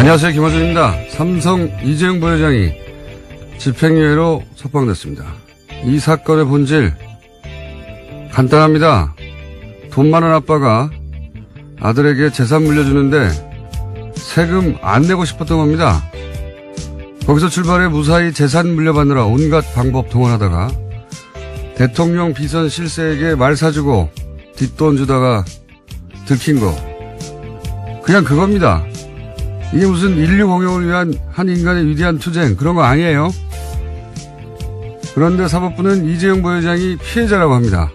안녕하세요. 김어준입니다. 삼성 이재용 부회장이 집행유예로 석방됐습니다. 이 사건의 본질 간단합니다. 돈 많은 아빠가 아들에게 재산 물려주는데 세금 안 내고 싶었던 겁니다. 거기서 출발해 무사히 재산 물려받느라 온갖 방법 동원하다가 대통령 비선 실세에게 말 사주고 뒷돈 주다가 들킨 거. 그냥 그겁니다. 이게 무슨 인류 공용을 위한 한 인간의 위대한 투쟁 그런 거 아니에요. 그런데 사법부는 이재용 부회장이 피해자라고 합니다.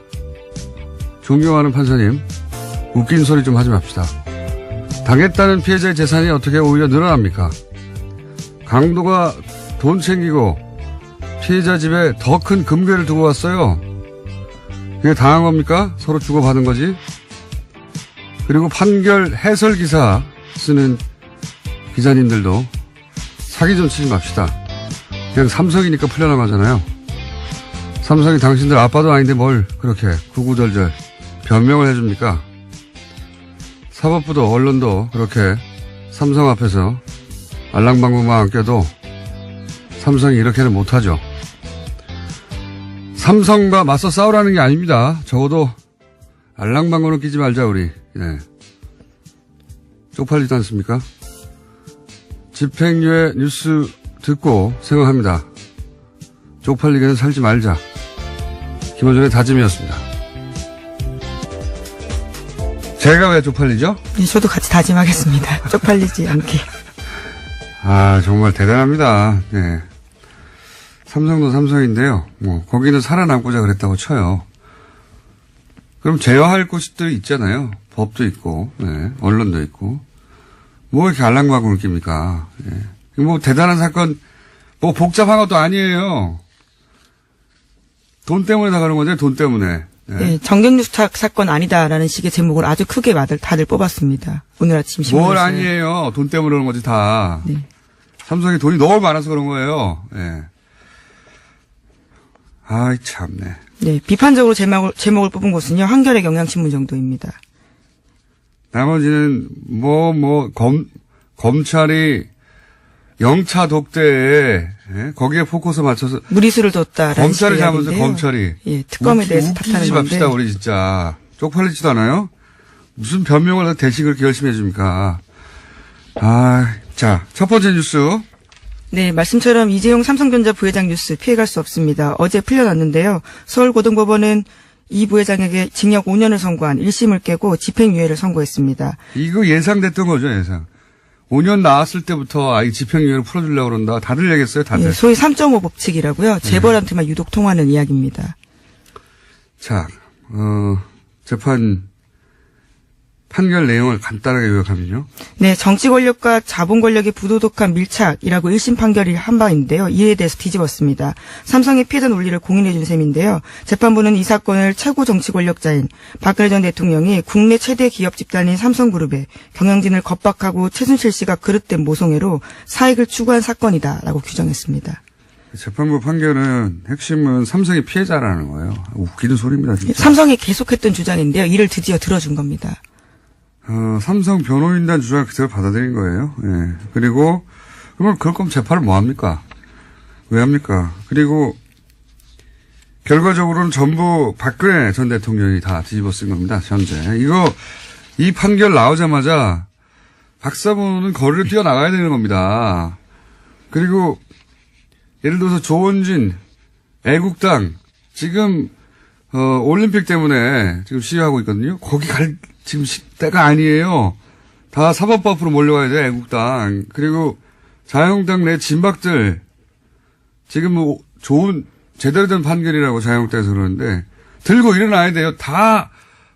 존경하는 판사님, 웃긴 소리 좀 하지 맙시다. 당했다는 피해자의 재산이 어떻게 오히려 늘어납니까? 강도가 돈 챙기고 피해자 집에 더 큰 금괴를 두고 왔어요. 그게 당한 겁니까? 서로 주고받은 거지. 그리고 판결 해설 기사 쓰는 기자님들도 사기 좀 치지 맙시다. 그냥 삼성이니까 풀려나가잖아요. 삼성이 당신들 아빠도 아닌데 뭘 그렇게 구구절절 변명을 해줍니까? 사법부도 언론도 그렇게 삼성 앞에서 알랑방구만 안 껴도 삼성이 이렇게는 못하죠. 삼성과 맞서 싸우라는 게 아닙니다. 적어도 알랑방구는 끼지 말자 우리. 네. 쪽팔리지 않습니까? 집행유예 뉴스 듣고 생각합니다. 쪽팔리게는 살지 말자. 김어준의 다짐이었습니다. 제가 왜 쪽팔리죠? 네, 저도 같이 다짐하겠습니다. 쪽팔리지 않게. 아, 정말 대단합니다. 네. 삼성도 삼성인데요. 거기는 살아남고자 그랬다고 쳐요. 그럼 제어할 곳들이 있잖아요. 법도 있고, 네. 언론도 있고. 뭐 이렇게 알랑방구를 낍니까? 네. 뭐 대단한 사건, 뭐 복잡한 것도 아니에요. 돈 때문에 나가는 거죠, 돈 때문에. 네. 네, 정경유착 사건 아니다라는 식의 제목을 아주 크게 다들 뽑았습니다. 오늘 아침 신문에서. 뭘 아니에요. 돈 때문에 그러는 거지 다. 네. 삼성이 돈이 너무 많아서 그런 거예요. 네. 아이 참네. 네, 비판적으로 제목을 뽑은 곳은요. 한겨레 경향신문 정도입니다. 나머지는 검찰이 영차 독대에 거기에 포커스 맞춰서 무리수를 뒀다라는 검찰을 잡으면서 검찰이 예, 특검에 대해서 탓하는 웃기지 건데. 맙시다 우리 진짜 쪽팔리지도 않아요? 무슨 변명을 대신 그렇게 열심히 해줍니까? 아, 자, 첫 번째 뉴스. 네, 말씀처럼 이재용 삼성전자 부회장 뉴스 피해갈 수 없습니다. 어제 풀려났는데요. 서울고등법원은 이 부회장에게 징역 5년을 선고한 1심을 깨고 집행유예를 선고했습니다. 이거 예상됐던 거죠, 예상. 5년 나왔을 때부터 이 집행유예를 풀어주려고 그런다. 다들 얘기했어요, 다들. 예, 소위 3.5 법칙이라고요. 재벌한테만 유독 통하는 이야기입니다. 자, 재판 판결 내용을 간단하게 요약하면요. 네, 정치 권력과 자본 권력의 부도덕한 밀착이라고 1심 판결이 한 바인데요. 이에 대해서 뒤집었습니다. 삼성의 피해자 논리를 공인해 준 셈인데요. 재판부는 이 사건을 최고 정치 권력자인 박근혜 전 대통령이 국내 최대 기업 집단인 삼성그룹의 경영진을 겁박하고 최순실 씨가 그릇된 모성애로 사익을 추구한 사건이다라고 규정했습니다. 재판부 판결은 핵심은 삼성이 피해자라는 거예요. 웃기는 소리입니다, 진짜. 삼성이 계속했던 주장인데요. 이를 드디어 들어준 겁니다. 삼성 변호인단 주장을 그대로 받아들인 거예요. 예. 그리고, 그러면 그럴 거면 재판을 뭐 합니까? 왜 합니까? 그리고, 결과적으로는 전부 박근혜 전 대통령이 다 뒤집어 쓴 겁니다, 현재. 이 판결 나오자마자 박사부는 거리를 뛰어나가야 되는 겁니다. 그리고, 예를 들어서 조원진, 애국당, 지금, 올림픽 때문에 지금 시위하고 있거든요. 거기 지금 때가 아니에요. 다 사법부 앞으로 몰려가야 돼, 애국당. 그리고 자유한국당 내 진박들, 지금 뭐 좋은, 제대로 된 판결이라고 자유한국당에서 그러는데, 들고 일어나야 돼요. 다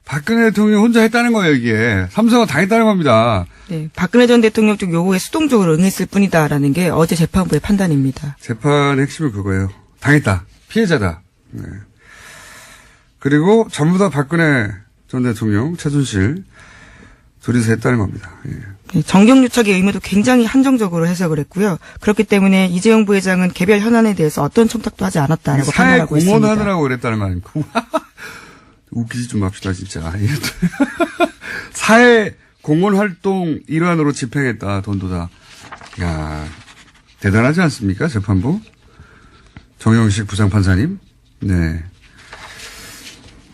박근혜 대통령이 혼자 했다는 거예요, 이게. 삼성은 당했다는 겁니다. 네, 박근혜 전 대통령 쪽 요구에 수동적으로 응했을 뿐이다라는 게 어제 재판부의 판단입니다. 재판의 핵심은 그거예요. 당했다. 피해자다. 네. 그리고 전부 다 박근혜 전 대통령, 최순실 둘이서 했다는 겁니다. 예. 네, 정경유착의 의무도 굉장히 한정적으로 해석을 했고요. 그렇기 때문에 이재용 부회장은 개별 현안에 대해서 어떤 청탁도 하지 않았다라고 판단하고 있습니다. 사회 공헌하느라고 그랬다는 거 아닙니까? 웃기지 좀 맙시다 진짜. 사회 공헌 활동 일환으로 집행했다. 돈도 다. 야, 대단하지 않습니까? 재판부? 정영식 부장판사님? 네.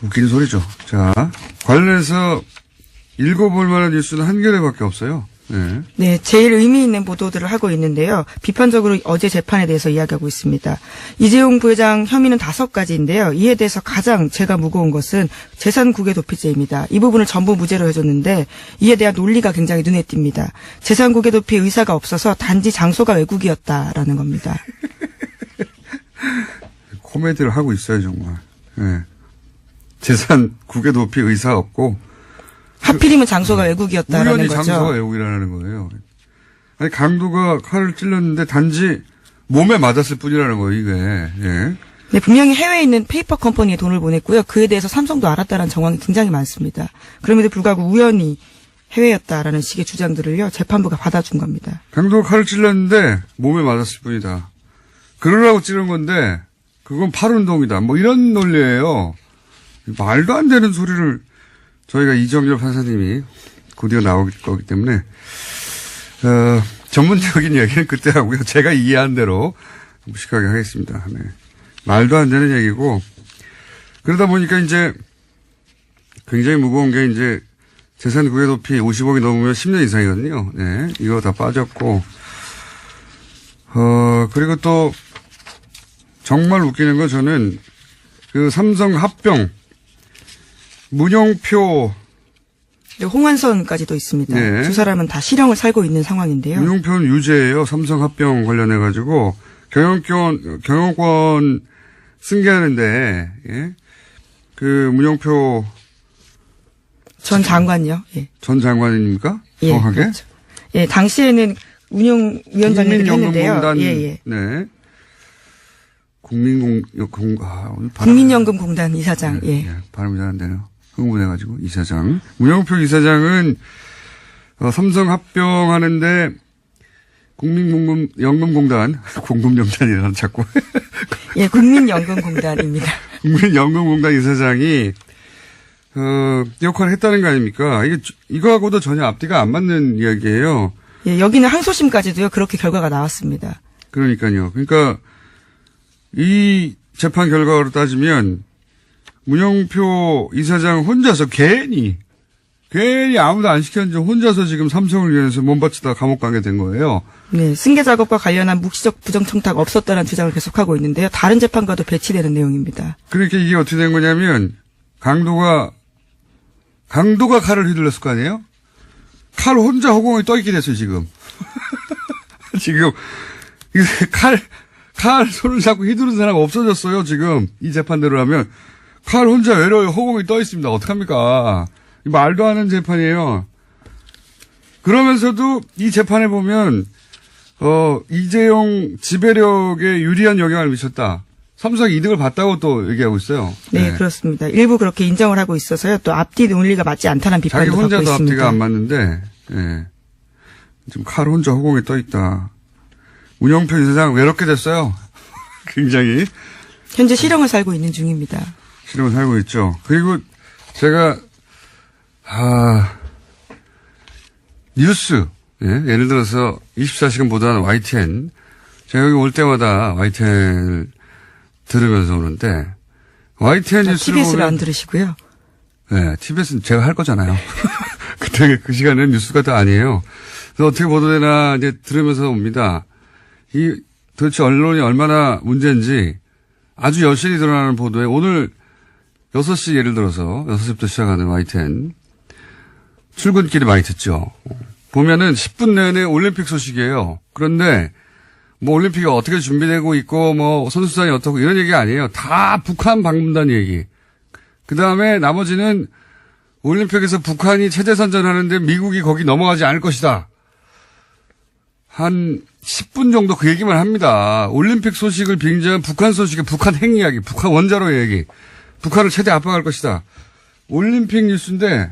웃기는 소리죠. 자, 관련해서 읽어볼 만한 뉴스는 한 개밖에 없어요. 네. 네, 제일 의미 있는 보도들을 하고 있는데요. 비판적으로 어제 재판에 대해서 이야기하고 있습니다. 이재용 부회장 혐의는 5가지인데요. 이에 대해서 가장 제가 무거운 것은 재산 국외 도피죄입니다. 이 부분을 전부 무죄로 해줬는데 이에 대한 논리가 굉장히 눈에 띕니다. 재산 국외 도피 의사가 없어서 단지 장소가 외국이었다라는 겁니다. 코미디를 하고 있어요, 정말. 네. 재산 국외 도피 의사 없고 하필이면 장소가 외국이었다라는 우연히 거죠. 장소가 외국이라는 거예요. 아니, 강도가 칼을 찔렀는데 단지 몸에 맞았을 뿐이라는 거예요, 이게. 예. 네, 분명히 해외에 있는 페이퍼 컴퍼니에 돈을 보냈고요. 그에 대해서 삼성도 알았다라는 정황이 굉장히 많습니다. 그럼에도 불구하고 우연히 해외였다라는 식의 주장들을요. 재판부가 받아준 겁니다. 강도가 칼을 찔렀는데 몸에 맞았을 뿐이다. 그러라고 찌른 건데 그건 팔운동이다. 뭐 이런 논리예요. 말도 안 되는 소리를 저희가 이정열 판사님이 곧이어 나올 거기 때문에 전문적인 얘기는 그때 하고요. 제가 이해한 대로 무식하게 하겠습니다. 네. 말도 안 되는 얘기고 그러다 보니까 이제 굉장히 무거운 게 이제 재산 국외 도피 50억이 넘으면 10년 이상이거든요. 네. 이거 다 빠졌고 그리고 또 정말 웃기는 건 저는 그 삼성 합병 문용표 홍완선까지도 있습니다. 네. 두 사람은 다 실형을 살고 있는 상황인데요. 문용표는 유죄예요. 삼성 합병 관련해가지고 경영권 승계하는데 예? 그 문용표 전 장관요. 예. 전 장관입니까? 예, 정확하게? 그렇죠. 예, 당시에는 운용위원장님이 했는데요. 국민연금공단 예, 예. 네. 국민연금공단 이사장. 네, 예. 예, 발음이 잘 안 되네요. 흥분해가지고 이사장. 문용표 이사장은 삼성 합병하는데 국민연금공단 공금연단이라는 자꾸 예, 국민연금공단입니다. 국민연금공단 이사장이 역할을 했다는 거 아닙니까? 이거하고도 전혀 앞뒤가 안 맞는 이야기예요. 예, 여기는 항소심까지도요. 그렇게 결과가 나왔습니다. 그러니까요. 그러니까 이 재판 결과로 따지면 문용표 이사장 혼자서 괜히 아무도 안 시켰는지 혼자서 지금 삼성을 위해서 몸바치다 감옥 가게 된 거예요. 네, 승계 작업과 관련한 묵시적 부정청탁 없었다는 주장을 계속하고 있는데요. 다른 재판과도 배치되는 내용입니다. 그러니까 이게 어떻게 된 거냐면 강도가 칼을 휘둘렀을 거 아니에요? 칼 혼자 허공에 떠 있게 됐어요, 지금. 지금 칼 손을 잡고 휘두른 사람 없어졌어요, 지금. 이 재판대로 하면. 칼 혼자 외로이 허공에 떠 있습니다. 어떡합니까? 말도 안 하는 재판이에요. 그러면서도 이 재판에 보면, 이재용 지배력에 유리한 영향을 미쳤다. 삼성이 이득을 봤다고 또 얘기하고 있어요. 네, 그렇습니다. 일부 그렇게 인정을 하고 있어서요. 또 앞뒤 논리가 맞지 않다는 비판도 자기 받고 혼자도 있습니다. 앞뒤가 안 맞는데, 예. 지금 칼 혼자 허공에 떠 있다. 문영표 이사장 외롭게 됐어요. 굉장히. 현재 실형을 살고 있는 중입니다. 실형을 살고 있죠. 그리고 제가, 뉴스, 예? 예를 들어서 24시간 보도하는 YTN. 제가 여기 올 때마다 YTN을 들으면서 오는데, YTN 뉴스를 TBS를 보면 안 들으시고요. 네, TBS는 제가 할 거잖아요. 그때 그 시간에는 뉴스가 또 아니에요. 그래서 어떻게 보도되나 이제 들으면서 옵니다. 도대체 언론이 얼마나 문제인지 아주 여실히 드러나는 보도에 오늘 6시 예를 들어서 6시부터 시작하는 YTN 출근길에 많이 듣죠. 보면은 10분 내내 올림픽 소식이에요. 그런데 뭐 올림픽이 어떻게 준비되고 있고 뭐 선수단이 어떻고 이런 얘기 아니에요. 다 북한 방문단 얘기. 그 다음에 나머지는 올림픽에서 북한이 체제 선전하는데 미국이 거기 넘어가지 않을 것이다. 한 10분 정도 그 얘기만 합니다. 올림픽 소식을 빙자한 북한 소식의 북한 핵 이야기, 북한 원자로 얘기, 북한을 최대 압박할 것이다. 올림픽 뉴스인데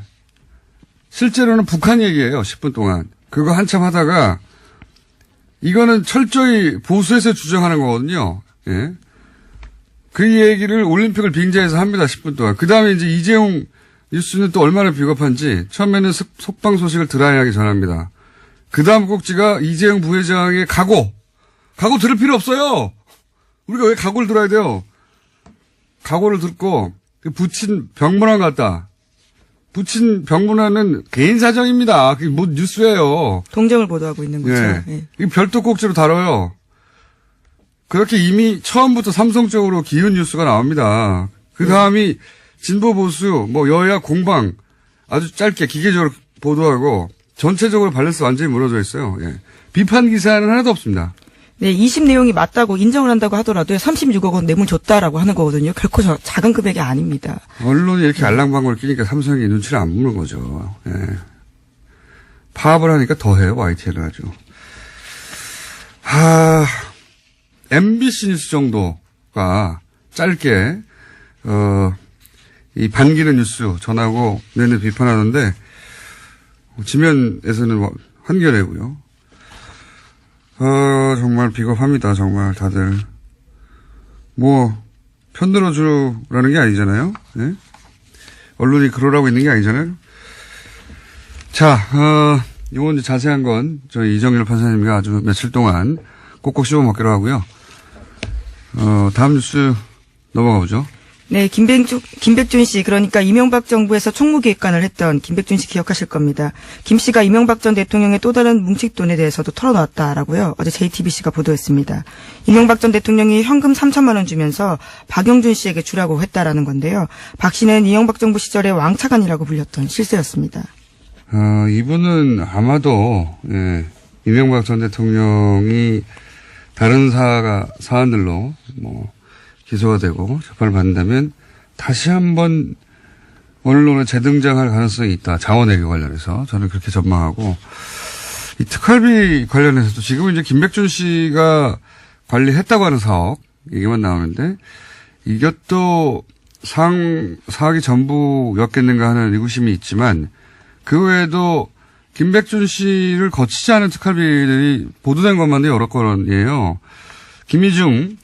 실제로는 북한 얘기예요. 10분 동안. 그거 한참 하다가 이거는 철저히 보수에서 주장하는 거거든요. 예. 그 얘기를 올림픽을 빙자해서 합니다. 10분 동안. 그 다음에 이제 이재용 뉴스는 또 얼마나 비겁한지 처음에는 속방 소식을 드라이하게 전합니다. 그 다음 꼭지가 이재용 부회장의 각오 들을 필요 없어요. 우리가 왜 각오를 들어야 돼요? 각오를 듣고 부친 병문안 갔다. 부친 병문안은 개인 사정입니다. 그게 뭐 뉴스예요. 동정을 보도하고 있는 거죠. 예. 예. 이 별도 꼭지로 다뤄요. 그렇게 이미 처음부터 삼성적으로 기운 뉴스가 나옵니다. 그 다음이 진보 보수, 뭐 여야 공방 아주 짧게 기계적으로 보도하고 전체적으로 밸런스 완전히 무너져 있어요. 예. 비판 기사는 하나도 없습니다. 네, 20 내용이 맞다고 인정을 한다고 하더라도 36억 원 뇌물 줬다라고 하는 거거든요. 결코 작은 금액이 아닙니다. 언론이 이렇게 알랑방구를 끼니까 삼성이 눈치를 안 보는 거죠. 예. 파업을 하니까 더해요. YTN을 아주. MBC 뉴스 정도가 짧게 이 반기는 뉴스 전하고 내내 비판하는데 지면에서는 한겨레고요. 정말 비겁합니다. 정말 다들 뭐 편들어 주라는 게 아니잖아요. 네? 언론이 그러라고 있는 게 아니잖아요. 자, 이건 이제 자세한 건 저희 이정열 판사님과 아주 며칠 동안 꼭꼭 씹어 먹기로 하고요. 다음 뉴스 넘어가 보죠. 네, 김백준 씨, 그러니까 이명박 정부에서 총무기획관을 했던 김백준 씨 기억하실 겁니다. 김 씨가 이명박 전 대통령의 또 다른 뭉칫돈에 대해서도 털어놨다라고요. 어제 JTBC가 보도했습니다. 이명박 전 대통령이 현금 3천만 원 주면서 박영준 씨에게 주라고 했다라는 건데요. 박 씨는 이명박 정부 시절에 왕차관이라고 불렸던 실세였습니다. 이분은 아마도 이명박 전 대통령이 다른 사안들로 기소가 되고 재판을 받는다면 다시 한번 언론에 재등장할 가능성이 있다. 자원외교 관련해서 저는 그렇게 전망하고 이 특활비 관련해서도 지금 이제 김백준 씨가 관리했다고 하는 사업 얘기만 나오는데 이것도 사학이 전부였겠는가 하는 의구심이 있지만 그 외에도 김백준 씨를 거치지 않은 특활비들이 보도된 것만도 여러 건이에요. 김희중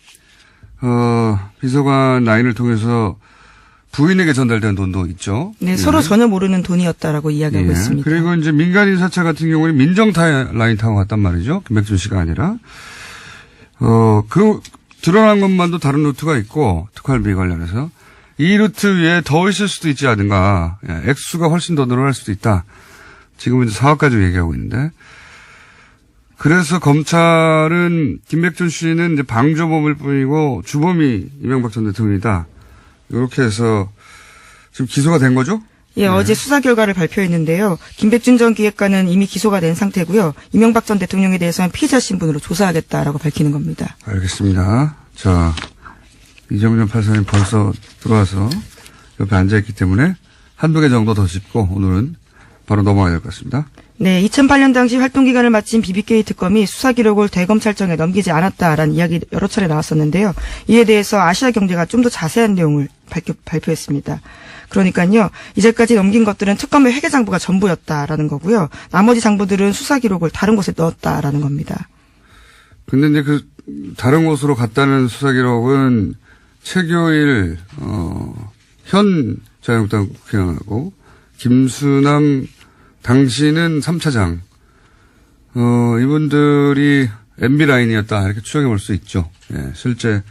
비서관 라인을 통해서 부인에게 전달된 돈도 있죠. 네, 서로 전혀 모르는 돈이었다라고 이야기하고 있습니다. 그리고 이제 민간인 사찰 같은 경우는 민정타 라인 타고 갔단 말이죠. 김백준 씨가 아니라. 드러난 것만도 다른 루트가 있고, 특활비 관련해서. 이 루트 위에 더 있을 수도 있지 않은가. 액수가 훨씬 더 늘어날 수도 있다. 지금은 이제 4억 가지고 얘기하고 있는데. 그래서 검찰은 김백준 씨는 이제 방조범일 뿐이고 주범이 이명박 전 대통령이다. 이렇게 해서 지금 기소가 된 거죠? 예, 어제 수사 결과를 발표했는데요. 김백준 전 기획관은 이미 기소가 된 상태고요. 이명박 전 대통령에 대해서는 피의자 신분으로 조사하겠다라고 밝히는 겁니다. 알겠습니다. 자, 이정열 판사님 벌써 들어와서 옆에 앉아있기 때문에 한두 개 정도 더 짚고 오늘은 바로 넘어가야 될 것 같습니다. 네, 2008년 당시 활동기간을 마친 BBK 특검이 수사 기록을 대검찰청에 넘기지 않았다라는 이야기 여러 차례 나왔었는데요. 이에 대해서 아시아경제가 좀 더 자세한 내용을 발표했습니다. 그러니까요, 이제까지 넘긴 것들은 특검의 회계장부가 전부였다라는 거고요. 나머지 장부들은 수사 기록을 다른 곳에 넣었다라는 겁니다. 근데 이제 그 다른 곳으로 갔다는 수사 기록은 최교일 현 자유한국당 국회의원하고 김수남 당시는 3차장, 이분들이 MB 라인이었다. 이렇게 추정해 볼 수 있죠. 예, 실제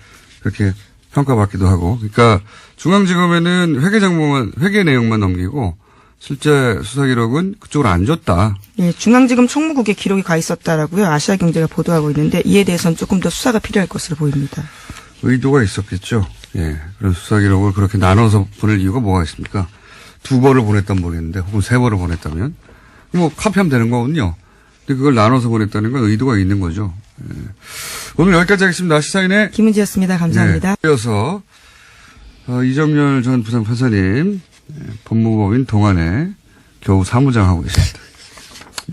그렇게 평가받기도 하고. 그러니까 중앙지검에는 회계 내용만 넘기고 실제 수사 기록은 그쪽으로 안 줬다. 예, 중앙지검 총무국에 기록이 가 있었다라고요. 아시아경제가 보도하고 있는데 이에 대해서는 조금 더 수사가 필요할 것으로 보입니다. 의도가 있었겠죠. 예, 그런 수사 기록을 그렇게 나눠서 보낼 이유가 뭐가 있습니까? 2번을 보냈다면 모르겠는데 혹은 3번을 보냈다면 뭐 카피하면 되는 거거든요. 근데 그걸 나눠서 보냈다는 건 의도가 있는 거죠. 예. 오늘 여기까지 하겠습니다. 시사인의 김은지였습니다. 감사합니다. 이어서 이정열 전 부장판사님 법무법인 동안에 겨우 사무장 하고 계십니다.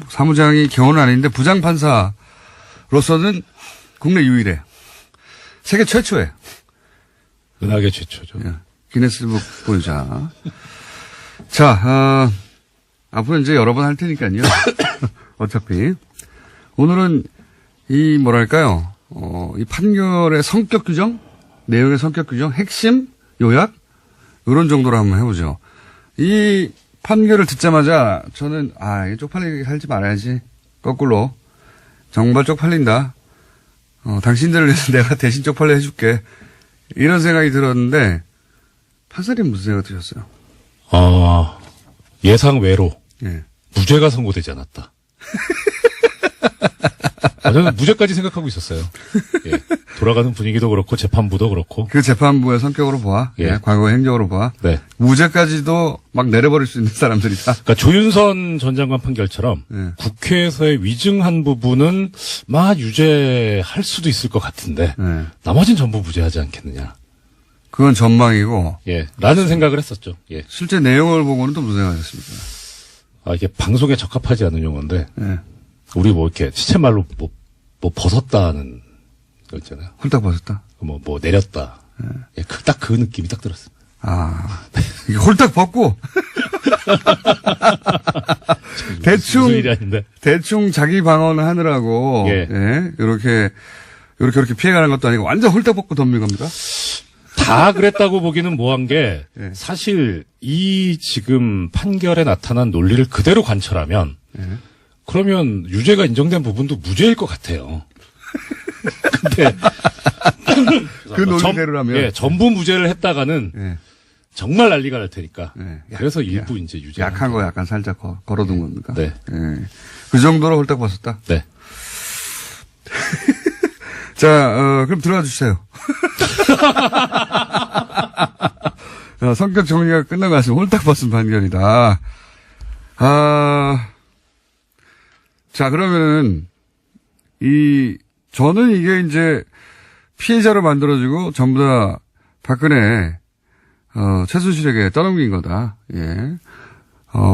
사무장이 겨우는 아닌데 부장판사로서는 국내 유일해. 세계 최초에. 은하계 최초죠. 예. 기네스북 보유자. 자, 앞으로 이제 여러 번 할 테니까요. 어차피. 오늘은 이 뭐랄까요. 이 판결의 성격 규정, 내용의 성격 규정, 핵심, 요약, 이런 정도로 한번 해보죠. 이 판결을 듣자마자 저는, 이게 쪽팔리게 살지 말아야지. 거꾸로 정말 쪽팔린다. 당신들을 위해서 내가 대신 쪽팔려 해줄게. 이런 생각이 들었는데 판사님 무슨 생각 드셨어요? 예상 외로 예. 무죄가 선고되지 않았다. 저는 무죄까지 생각하고 있었어요. 예. 돌아가는 분위기도 그렇고 재판부도 그렇고. 그 재판부의 성격으로 보아, 예. 과거의 행적으로 보아, 네. 무죄까지도 막 내려버릴 수 있는 사람들이다. 그러니까 조윤선 전 장관 판결처럼 예. 국회에서의 위증한 부분은 유죄할 수도 있을 것 같은데 예. 나머진 전부 무죄하지 않겠느냐. 그건 전망이고, 예. 라는 생각을 했었죠. 예. 실제 내용을 보고는 또 무슨 생각하셨습니까? 이게 방송에 적합하지 않은 용어인데 예. 우리 이렇게 시체말로 뭐 벗었다는 거 있잖아요. 홀딱 벗었다. 뭐 내렸다. 예. 딱 그 느낌이 딱 들었어요. 이게 홀딱 벗고, 무슨 일이 아닌데. 대충 자기 방어를 하느라고, 예. 이렇게 피해가는 것도 아니고 완전 홀딱 벗고 덤빈 겁니까? 다 그랬다고 보기는 뭐한 게 예. 사실 이 지금 판결에 나타난 논리를 그대로 관철하면 그러면 유죄가 인정된 부분도 무죄일 것 같아요. 근데 그 논리대로라면. 예, 전부 무죄를 했다가는 예. 정말 난리가 날 테니까. 예. 그래서 일부 이제 유죄. 약한 거 약간 살짝 걸어둔 겁니까? 네. 예. 그 정도로 홀딱 벗었다? 네. 자, 그럼 들어가 주세요. 성격 정리가 끝난 것 같습니다. 홀딱 벗은 판결이다. 자, 그러면은, 저는 이게 이제 피해자로 만들어지고 전부 다 박근혜, 최순실에게 떠넘긴 거다. 예.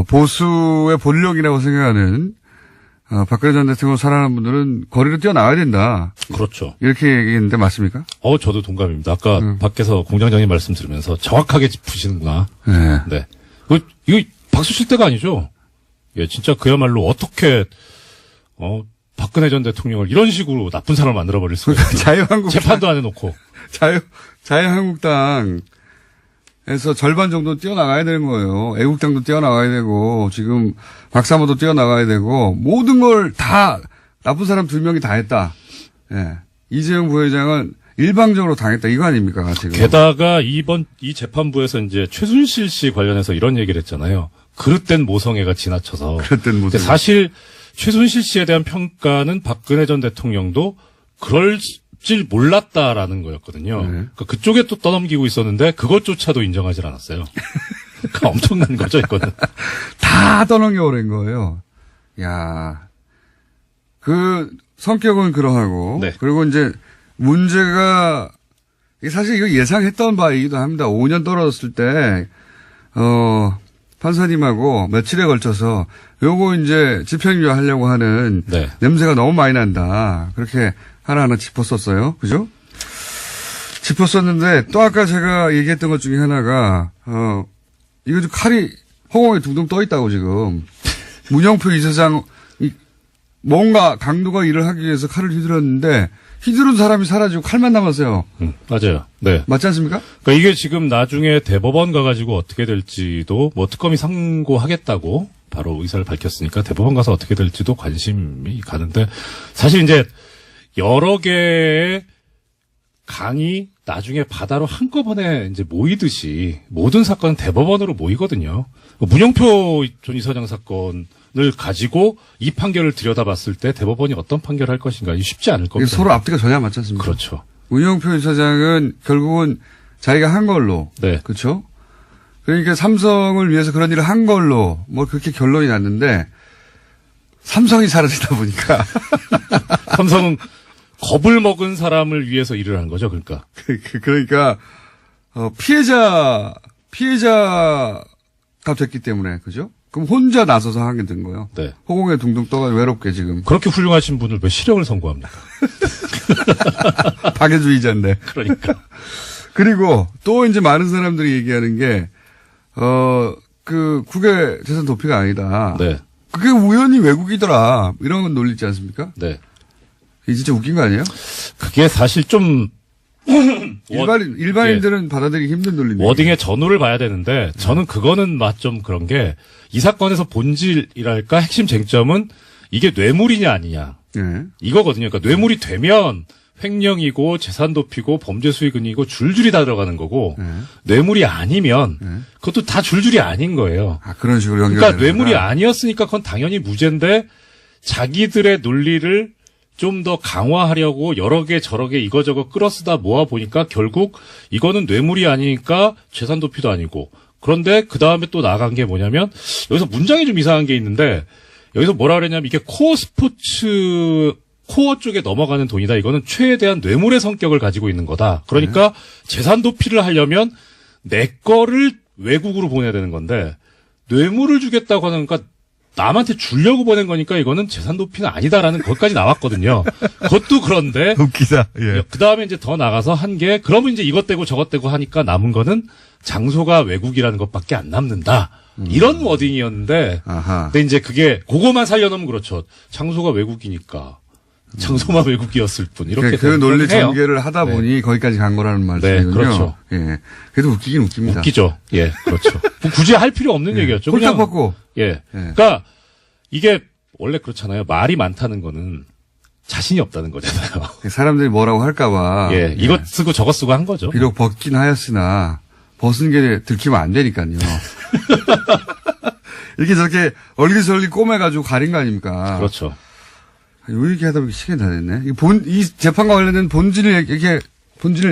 보수의 본력이라고 생각하는, 박근혜 전 대통령 사랑하는 분들은 거리로 뛰어나와야 된다. 그렇죠. 이렇게 얘기했는데 맞습니까? 저도 동감입니다. 아까 밖에서 공장장님 말씀 들으면서 정확하게 짚으시는구나. 네. 네. 이거 박수 칠 때가 아니죠. 예, 진짜 그야말로 어떻게, 박근혜 전 대통령을 이런 식으로 나쁜 사람을 만들어버릴 수가 있어요. 자유한국당. 재판도 안 해놓고. 자유한국당에서 절반 정도 뛰어나가야 되는 거예요. 애국당도 뛰어나가야 되고, 지금 박사모도 뛰어나가야 되고, 모든 걸 다, 나쁜 사람 2명이 다 했다. 예. 이재용 부회장은 일방적으로 당했다. 이거 아닙니까, 지금. 게다가 이 재판부에서 이제 최순실 씨 관련해서 이런 얘기를 했잖아요. 그릇된 모성애가 지나쳐서. 그릇된 모성애. 근데 사실 최순실 씨에 대한 평가는 박근혜 전 대통령도 그럴 줄 몰랐다라는 거였거든요. 네. 그러니까 그쪽에 또 떠넘기고 있었는데 그것조차도 인정하지 않았어요. 그러니까 엄청난 거죠, 이거는. 다 떠넘겨버린 거예요. 야, 성격은 그러하고. 네. 그리고 이제 문제가, 사실 이거 예상했던 바이기도 합니다. 5년 떨어졌을 때, 판사님하고 며칠에 걸쳐서 요거 이제 집행유예 하려고 하는 네. 냄새가 너무 많이 난다. 그렇게 하나하나 짚었었어요. 그죠? 짚었었는데 또 아까 제가 얘기했던 것 중에 하나가, 이거 좀 칼이 허공에 둥둥 떠 있다고 지금. 문영표 이사장, 뭔가 강도가 일을 하기 위해서 칼을 휘둘렀는데 휘두른 사람이 사라지고 칼만 남았어요. 맞아요. 네. 맞지 않습니까? 그러니까 이게 지금 나중에 대법원 가가지고 어떻게 될지도 뭐 특검이 상고하겠다고 바로 의사를 밝혔으니까 대법원 가서 어떻게 될지도 관심이 가는데 사실 이제 여러 개의 강이 나중에 바다로 한꺼번에 이제 모이듯이 모든 사건은 대법원으로 모이거든요. 문영표 전 이사장 사건을 가지고 이 판결을 들여다봤을 때 대법원이 어떤 판결을 할 것인가 쉽지 않을 겁니다. 서로 앞뒤가 전혀 맞지 않습니까? 그렇죠. 문영표 이사장은 결국은 자기가 한 걸로. 네. 그렇죠? 그러니까 삼성을 위해서 그런 일을 한 걸로 뭐 그렇게 결론이 났는데 삼성이 사라지다 보니까 삼성은 겁을 먹은 사람을 위해서 일을 한 거죠, 그러니까. 그러니까 피해자가 됐기 때문에 그죠? 그럼 혼자 나서서 하게 된 거예요. 네. 허공에 둥둥 떠가지고 외롭게 지금. 그렇게 훌륭하신 분을 왜 실형을 선고합니까? 박애주의자인데. 그러니까. 그리고 또 이제 많은 사람들이 얘기하는 게 국외 재산 도피가 아니다. 네. 그게 우연히 외국이더라. 이런 건 논리 있지 않습니까? 네. 이게 진짜 웃긴 거 아니에요? 그게 사실 좀 일반인들은 받아들이기 힘든 논리인데. 워딩의 전후를 봐야 되는데 저는 그거는 좀 그런 게 이 사건에서 본질이랄까 핵심 쟁점은 이게 뇌물이냐 아니냐. 예. 이거거든요. 그러니까 뇌물이 되면 횡령이고 재산 도피고 범죄 수익은이고 줄줄이 다 들어가는 거고 뇌물이 아니면 그것도 다 줄줄이 아닌 거예요. 아, 그런 식으로 연결. 그러니까 뇌물이 아니었으니까 그건 당연히 무죄인데 자기들의 논리를 좀 더 강화하려고 여러 개 저러 개 이거저거 끌어쓰다 모아 보니까 결국 이거는 뇌물이 아니니까 재산 도피도 아니고 그런데 그 다음에 또 나간 게 뭐냐면 여기서 문장이 좀 이상한 게 있는데 여기서 뭐라 그랬냐면 이게 코어 스포츠 코어 쪽에 넘어가는 돈이다. 이거는 최대한 뇌물의 성격을 가지고 있는 거다. 그러니까 재산 도피를 하려면 내 거를 외국으로 보내야 되는 건데 뇌물을 주겠다고 하는 거니까 남한테 주려고 보낸 거니까 이거는 재산 도피는 아니다라는 것까지 나왔거든요. 그것도 그런데 웃기다. 예. 그 다음에 이제 더 나가서 한 게 그러면 이제 이것 떼고 저것 떼고 하니까 남은 거는 장소가 외국이라는 것밖에 안 남는다. 이런 워딩이었는데 아하. 근데 이제 그거만 살려놓으면 그렇죠. 장소가 외국이니까. 장소만 외국이었을 뿐. 이렇게 그 논리 해요. 전개를 하다 네. 보니 거기까지 간 거라는 말씀이군요. 네, 그렇죠. 예. 그래도 웃기긴 웃깁니다. 웃기죠. 예, 그렇죠. 굳이 할 필요 없는 얘기였죠. 홀딱 그냥 받고. 예. 그러니까 이게 원래 그렇잖아요. 말이 많다는 거는 자신이 없다는 거잖아요. 사람들이 뭐라고 할까봐. 예, 이것 쓰고 저것 쓰고 한 거죠. 비록 벗긴 하였으나 벗은 게 들키면 안 되니까요. 이렇게 저렇게 얼기설기 꼬매가지고 가린 거 아닙니까? 그렇죠. 요 얘기하다 보니 시간이 다 됐네. 이 재판과 관련된 본질을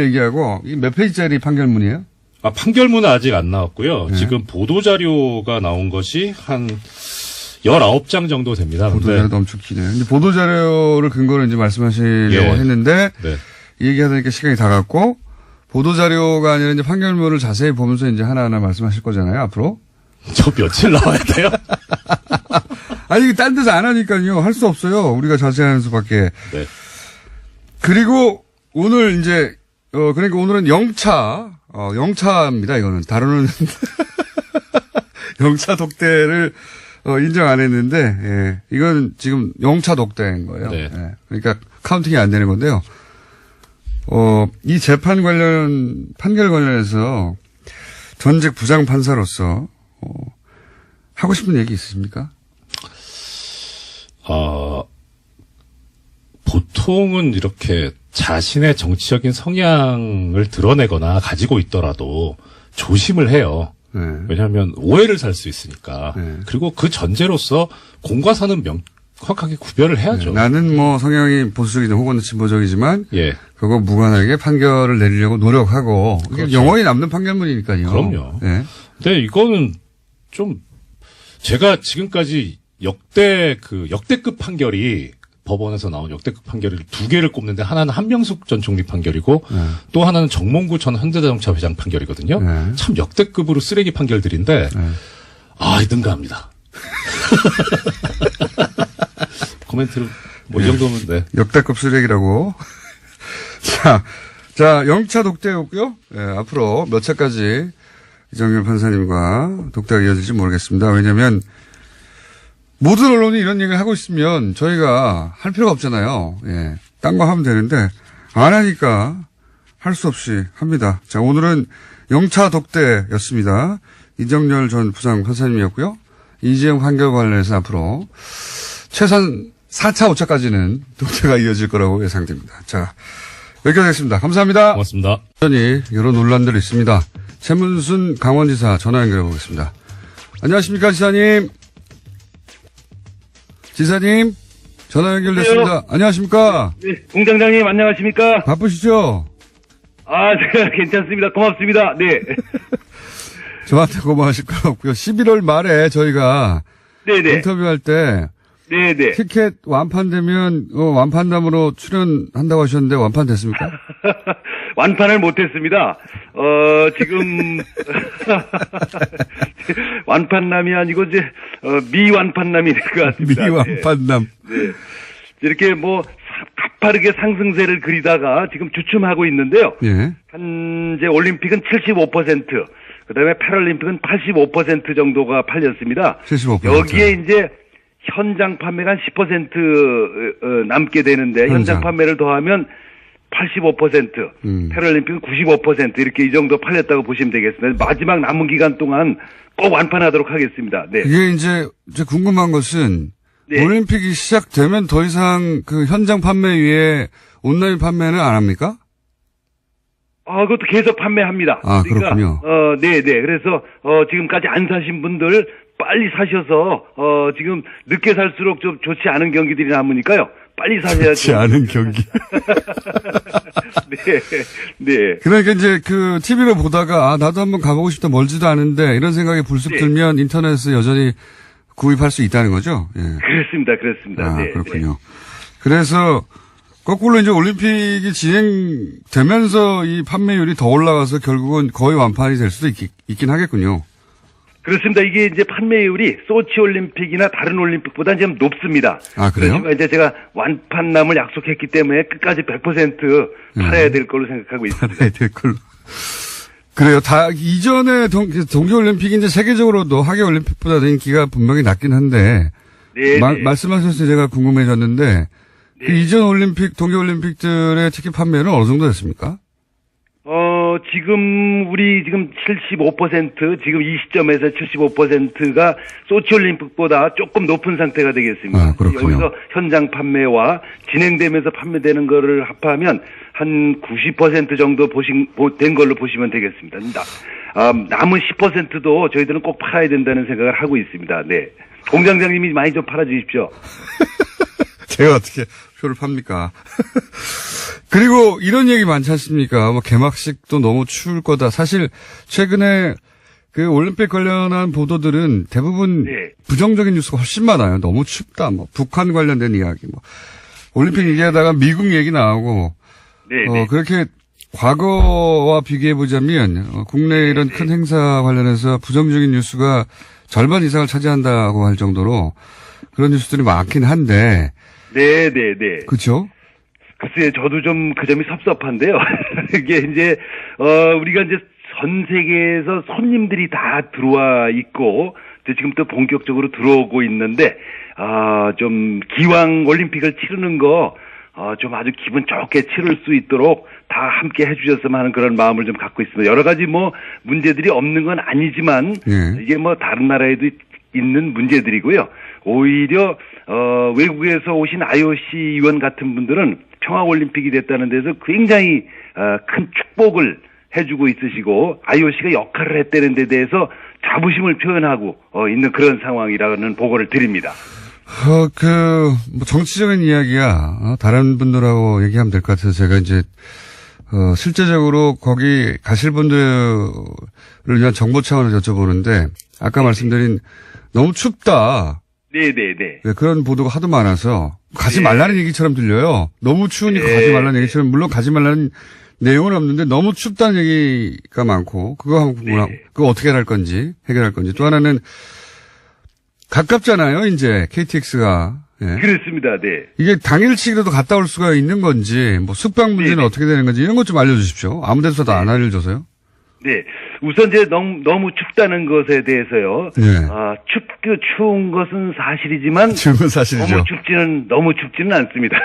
얘기하고, 이 몇 페이지짜리 판결문이에요? 아, 판결문은 아직 안 나왔고요. 지금 보도자료가 나온 것이 한 19장 정도 됩니다. 보도자료도 엄청 기네요. 근데 보도자료를 근거로 이제 말씀하시려고 예. 했는데, 네. 이 얘기하다 보니까 시간이 다 갔고, 보도자료가 아니라 이제 판결문을 자세히 보면서 이제 하나하나 말씀하실 거잖아요, 앞으로. 저 며칠 나와야 돼요? 아니, 딴 데서 안 하니까요. 할 수 없어요. 우리가 자세히 하는 수밖에. 네. 그리고 오늘 이제, 그러니까 오늘은 영차입니다, 이거는. 다루는, 영차 독대를, 인정 안 했는데, 예. 이건 지금 영차 독대인 거예요. 네. 예. 그러니까 카운팅이 안 되는 건데요. 이 재판 판결 관련해서 전직 부장판사로서, 하고 싶은 얘기 있으십니까? 보통은 이렇게 자신의 정치적인 성향을 드러내거나 가지고 있더라도 조심을 해요. 네. 왜냐하면 오해를 살 수 있으니까. 네. 그리고 그 전제로서 공과 사는 명확하게 구별을 해야죠. 나는 뭐 성향이 보수적이든 혹은 진보적이지만, 예. 그거 무관하게 판결을 내리려고 노력하고, 이게 그렇죠. 영원히 남는 판결문이니까요. 그럼요. 네. 근데 이거는 좀 제가 지금까지 역대급 판결이 법원에서 나온 역대급 판결을 2개를 꼽는데 하나는 한명숙 전 총리 판결이고 또 하나는 정몽구 전 현대자동차 회장 판결이거든요. 네. 참 역대급으로 쓰레기 판결들인데 능가합니다. 코멘트로 뭐 이 정도면 네. 역대급 쓰레기라고. 자, 영차 독대였고요. 예, 앞으로 몇 차까지 이정열 판사님과 독대가 이어질지 모르겠습니다. 왜냐면 모든 언론이 이런 얘기를 하고 있으면 저희가 할 필요가 없잖아요. 예. 딴 거 하면 되는데 안 하니까 할 수 없이 합니다. 자, 오늘은 영차 독대였습니다. 이정열 전 부장 판사님이었고요. 이재용 판결 관련해서 앞으로 최소한 4차, 5차까지는 독대가 이어질 거라고 예상됩니다. 자, 여기까지 하겠습니다. 감사합니다. 고맙습니다. 여전히 여러 논란들이 있습니다. 최문순 강원지사 전화 연결해 보겠습니다. 안녕하십니까, 지사님. 지사님, 전화 연결됐습니다. 안녕하십니까. 네, 공장장님 안녕하십니까? 바쁘시죠? 아, 네, 괜찮습니다. 고맙습니다. 네. 저한테 고마우실 거 없고요. 11월 말에 저희가 네네. 인터뷰할 때 네네. 티켓 완판되면 완판담으로 출연한다고 하셨는데 완판됐습니까? 완판을 못했습니다. 지금 완판남이 아니고 이제 미완판남이 될 것 같습니다. 미완판남. 네. 이렇게 뭐 가파르게 상승세를 그리다가 지금 주춤하고 있는데요. 예. 현재 올림픽은 75%, 그다음에 패럴림픽은 85% 정도가 팔렸습니다. 75%. 여기에 이제 현장 판매가 한 10% 남게 되는데 현장 판매를 더하면 85%, 패럴림픽은 95% 이렇게 이 정도 팔렸다고 보시면 되겠습니다. 마지막 남은 기간 동안 꼭 완판하도록 하겠습니다. 네. 이게 이제 궁금한 것은 네. 올림픽이 시작되면 더 이상 그 현장 판매 위에 온라인 판매는 안 합니까? 그것도 계속 판매합니다. 아, 그렇군요. 네. 그래서, 지금까지 안 사신 분들 빨리 사셔서, 지금 늦게 살수록 좀 좋지 않은 경기들이 남으니까요. 빨리 사셔야죠. 좋지 않은 경기. 네. 그러니까 이제 그 TV로 보다가 나도 한번 가보고 싶다 멀지도 않은데 이런 생각이 불쑥 네. 들면 인터넷에서 여전히 구입할 수 있다는 거죠. 예. 그렇습니다. 아, 네. 그렇군요. 그래서 거꾸로 이제 올림픽이 진행되면서 이 판매율이 더 올라가서 결국은 거의 완판이 될 수도 있긴 하겠군요. 그렇습니다. 이게 이제 판매율이 소치 올림픽이나 다른 올림픽보다 좀 높습니다. 아, 그래요? 그렇지만 이제 제가 완판남을 약속했기 때문에 끝까지 100% 팔아야 될 걸로 생각하고 있습니다. 팔아야 될 걸로. 그래요. 이전에 동계올림픽이 이제 세계적으로도 하계올림픽보다 인기가 분명히 낮긴 한데, 네. 말씀하셨을 때 제가 궁금해졌는데, 그 이전 올림픽, 동계올림픽들의 티켓 판매는 어느 정도 됐습니까? 우리 지금 75%, 지금 이 시점에서 75%가 소치올림픽보다 조금 높은 상태가 되겠습니다. 아, 그렇군요. 여기서 현장 판매와 진행되면서 판매되는 거를 합하면 한 90% 정도 된 걸로 보시면 되겠습니다. 남은 10%도 저희들은 꼭 팔아야 된다는 생각을 하고 있습니다. 네. 공장장님이 많이 좀 팔아주십시오. 제가 어떻게 표를 팝니까? 그리고 이런 얘기 많지 않습니까? 뭐 개막식도 너무 추울 거다. 사실 최근에 그 올림픽 관련한 보도들은 대부분 네. 부정적인 뉴스가 훨씬 많아요. 너무 춥다. 뭐 북한 관련된 이야기. 뭐 올림픽 얘기하다가 미국 얘기 나오고. 네. 그렇게 과거와 비교해 보자면 국내 이런 큰 행사 관련해서 부정적인 뉴스가 절반 이상을 차지한다고 할 정도로 그런 뉴스들이 많긴 한데. 네. 그렇죠? 글쎄요, 저도 좀 그 점이 섭섭한데요. 이게 이제, 우리가 이제 전 세계에서 손님들이 다 들어와 있고, 지금 또 본격적으로 들어오고 있는데, 좀 기왕 올림픽을 치르는 거, 좀 아주 기분 좋게 치를 수 있도록 다 함께 해주셨으면 하는 그런 마음을 좀 갖고 있습니다. 여러 가지 뭐 문제들이 없는 건 아니지만, 이게 뭐 다른 나라에도 있는 문제들이고요. 오히려 외국에서 오신 IOC 위원 같은 분들은 평화올림픽이 됐다는 데서 굉장히 큰 축복을 해주고 있으시고 IOC가 역할을 했다는 데 대해서 자부심을 표현하고 있는 그런 상황이라는 보고를 드립니다. 뭐 정치적인 이야기야. 다른 분들하고 얘기하면 될 것 같아서 제가 이제 실제적으로 거기 가실 분들을 위한 정보 차원에서 여쭤보는데 아까 말씀드린 너무 춥다. 네. 그런 보도가 하도 많아서 가지 말라는 얘기처럼 들려요. 너무 추우니까 가지 말라는 얘기처럼 물론 가지 말라는 내용은 없는데 너무 춥다는 얘기가 많고 그거 어떻게 해결할 건지 또 하나는 가깝잖아요. 이제 KTX가. 예. 그렇습니다. 네. 이게 당일치기라도 갔다 올 수가 있는 건지 뭐 숙박 문제는 어떻게 되는 건지 이런 것 좀 알려주십시오. 아무 데서도 안 알려줘서요. 네. 우선 이제 너무 춥다는 것에 대해서요. 네. 추운 것은 사실이지만. 추운 건 사실이죠. 너무 춥지는 않습니다.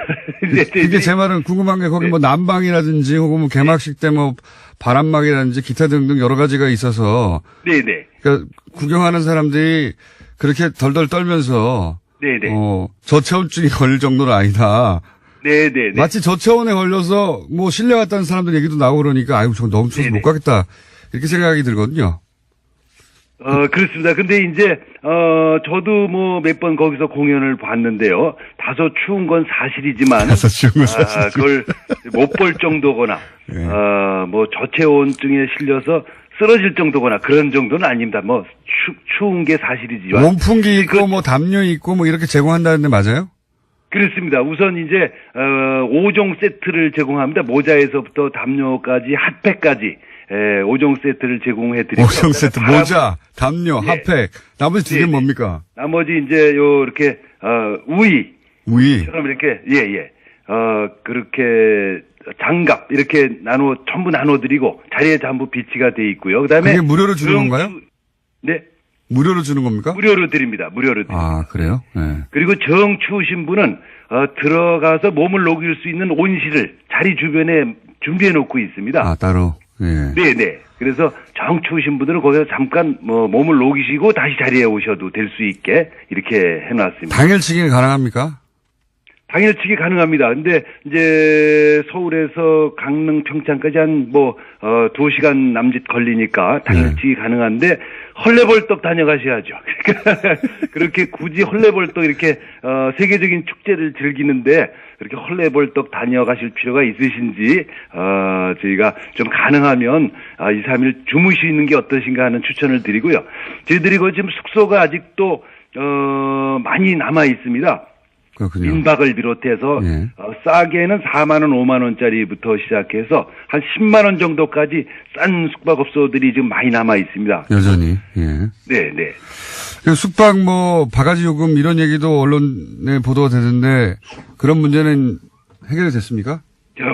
이게 제 말은 궁금한 게 거기 뭐 난방이라든지 혹은 뭐 개막식 때 뭐 바람막이라든지 기타 등등 여러 가지가 있어서. 네네. 그러니까 구경하는 사람들이 그렇게 덜덜 떨면서. 네네. 저체온증이 걸릴 정도는 아니다. 네네. 마치 저체온에 걸려서 뭐 실내 갔다는 사람들 얘기도 나오고 그러니까 아이고 저 너무 추워서 못 가겠다. 이렇게 생각이 들거든요. 그렇습니다. 근데 이제, 저도 뭐 몇 번 거기서 공연을 봤는데요. 다소 추운 건 사실이지만. 그걸 못 볼 정도거나, 네. 뭐 저체온증에 실려서 쓰러질 정도거나 그런 정도는 아닙니다. 뭐, 추운 게 사실이지만. 원풍기 있고 뭐 담요 있고 뭐 이렇게 제공한다는데 맞아요? 그렇습니다. 우선 이제, 5종 세트를 제공합니다. 모자에서부터 담요까지, 핫팩까지. 5종 세트를 제공해 드리고 5종 세트 모자, 담요, 핫팩. 나머지 두 개는 뭡니까? 나머지 이제 이렇게 우이처럼 이렇게 그렇게 장갑 이렇게 전부 나눠 드리고 자리에 전부 비치가 돼 있고요. 그다음에 그게 무료로 주는 건가요? 네. 무료로 주는 겁니까? 무료로 드립니다. 아, 그래요? 네. 그리고 정 추우신 분은 들어가서 몸을 녹일 수 있는 온실을 자리 주변에 준비해 놓고 있습니다. 아, 따로. 예. 네네. 그래서 정 추우신 분들은 거기서 잠깐 뭐 몸을 녹이시고 다시 자리에 오셔도 될 수 있게 이렇게 해놨습니다. 당일치기는 가능합니까? 당일치기 가능합니다. 근데 이제 서울에서 강릉 평창까지 한 2시간 남짓 걸리니까 당일치기 가능한데 헐레벌떡 다녀가셔야죠. 그러니까 그렇게 굳이 헐레벌떡 이렇게 세계적인 축제를 즐기는데 그렇게 헐레벌떡 다녀가실 필요가 있으신지 저희가 좀 가능하면 2, 3일 주무시는 게 어떠신가 하는 추천을 드리고요. 저희들이 지금 숙소가 아직도 많이 남아 있습니다. 그렇군요. 민박을 비롯해서 예. 싸게는 4만 원, 5만 원짜리부터 시작해서 한 10만 원 정도까지 싼 숙박업소들이 지금 많이 남아 있습니다. 여전히. 예. 네, 네. 그 숙박 바가지 요금 이런 얘기도 언론에 보도가 되는데 그런 문제는 해결이 됐습니까?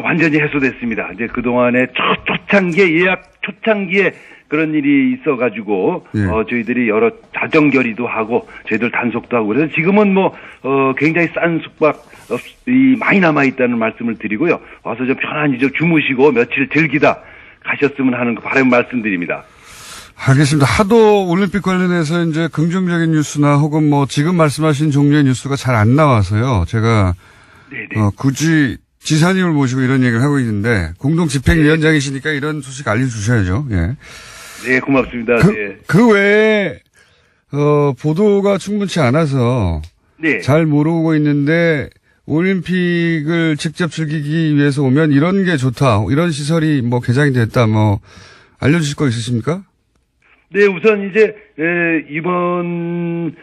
완전히 해소됐습니다. 이제 그동안에 초창기에 예약 초창기에 그런 일이 있어가지고 예. 저희들이 여러 자정 결의도 하고 저희들 단속도 하고 그래서 지금은 굉장히 싼 숙박이 많이 남아 있다는 말씀을 드리고요. 와서 좀 편안히 좀 주무시고 며칠 즐기다 가셨으면 하는 바람 말씀드립니다. 알겠습니다. 하도 올림픽 관련해서 이제 긍정적인 뉴스나 혹은 지금 말씀하신 종류의 뉴스가 잘 안 나와서요. 제가 네네. 굳이 지사님을 모시고 이런 얘기를 하고 있는데 공동 집행위원장이시니까 이런 소식 알려주셔야죠. 예. 네, 고맙습니다. 네. 그 외에 보도가 충분치 않아서 네. 잘 모르고 있는데 올림픽을 직접 즐기기 위해서 오면 이런 게 좋다. 이런 시설이 개장이 됐다. 알려주실 거 있으십니까? 네, 우선 이제 이번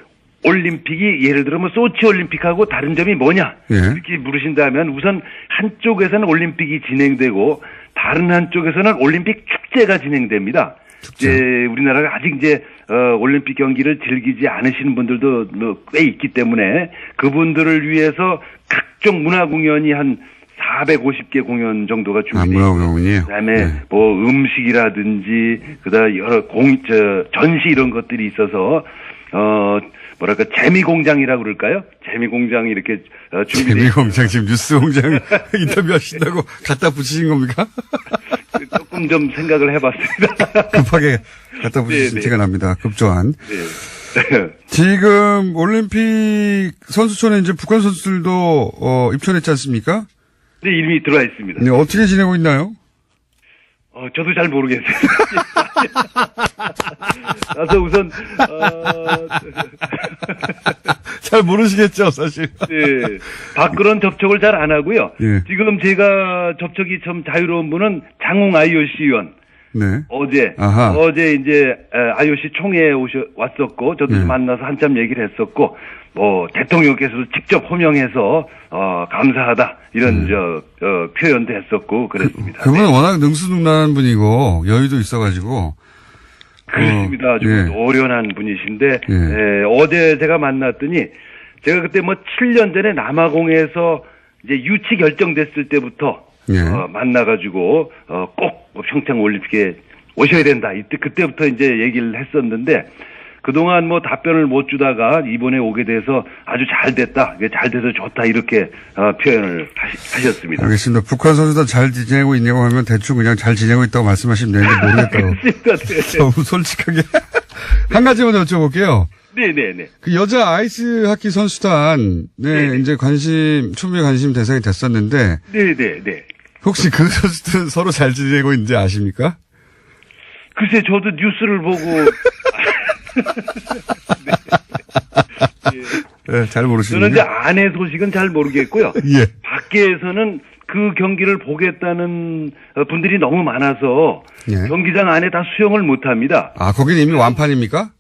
올림픽이 예를 들어 소치 올림픽하고 다른 점이 뭐냐 예. 이렇게 물으신다면 우선 한쪽에서는 올림픽이 진행되고 다른 한쪽에서는 올림픽 축제가 진행됩니다. 축제. 이제 우리나라가 아직 이제 올림픽 경기를 즐기지 않으시는 분들도 꽤 있기 때문에 그분들을 위해서 각종 문화 공연이 한 450개 공연 정도가 준비되어 있고 문화공연이요? 그다음에 네. 음식이라든지 그다음 여러 전시 이런 것들이 있어서 재미공장이라고 그럴까요? 재미공장이 이렇게 준비되어 재미공장 지금 뉴스공장 인터뷰 하신다고 갖다 붙이신 겁니까? 조금 좀 생각을 해봤습니다. 급하게 갖다 붙이신 네, 티가 납니다. 급조한. 네. 지금 올림픽 선수촌에 이제 북한 선수들도 입촌했지 않습니까? 네, 이미 들어와 있습니다. 네, 어떻게 지내고 있나요? 저도 잘 모르겠어요. 그래서 우선 잘 모르시겠죠, 사실. 네, 밖으로는 접촉을 잘 안 하고요. 예. 지금 제가 접촉이 좀 자유로운 분은 장홍 IOC 의원. 네. 어제 이제 IOC 총회에 왔었고 저도 네. 만나서 한참 얘기를 했었고 대통령께서도 직접 호명해서 감사하다 이런 표현도 했었고 그랬습니다. 그분은 워낙 능수능란한 분이고 여유도 있어가지고. 그렇습니다. 좀 예. 노련한 분이신데 예. 어제 제가 만났더니 제가 그때 7년 전에 남아공에서 이제 유치 결정됐을 때부터 예. 만나가지고 꼭 평창 올림픽에 오셔야 된다. 그때부터 이제 얘기를 했었는데 그동안 답변을 못 주다가 이번에 오게 돼서 아주 잘 됐다. 이게 잘 돼서 좋다. 이렇게 표현을 하셨습니다. 알겠습니다. 북한 선수들 잘 지내고 있냐고 하면 대충 그냥 잘 지내고 있다고 말씀하시면 되는데 모르겠다고. 그렇습니다. 네. 너무 솔직하게. 한 가지만 여쭤볼게요. 네네네. 그 여자 아이스 하키 선수단, 네, 이제 충분히 관심 대상이 됐었는데, 네네네. 혹시 그 선수들은 서로 잘 지내고 있는지 아십니까? 글쎄, 저도 뉴스를 보고. 네, 잘 저는 모르시는군요. 이제 안의 소식은 잘 모르겠고요. 예. 밖에서는 그 경기를 보겠다는 분들이 너무 많아서 예. 경기장 안에 다 수용을 못 합니다. 아, 거기는 이미 완판입니까?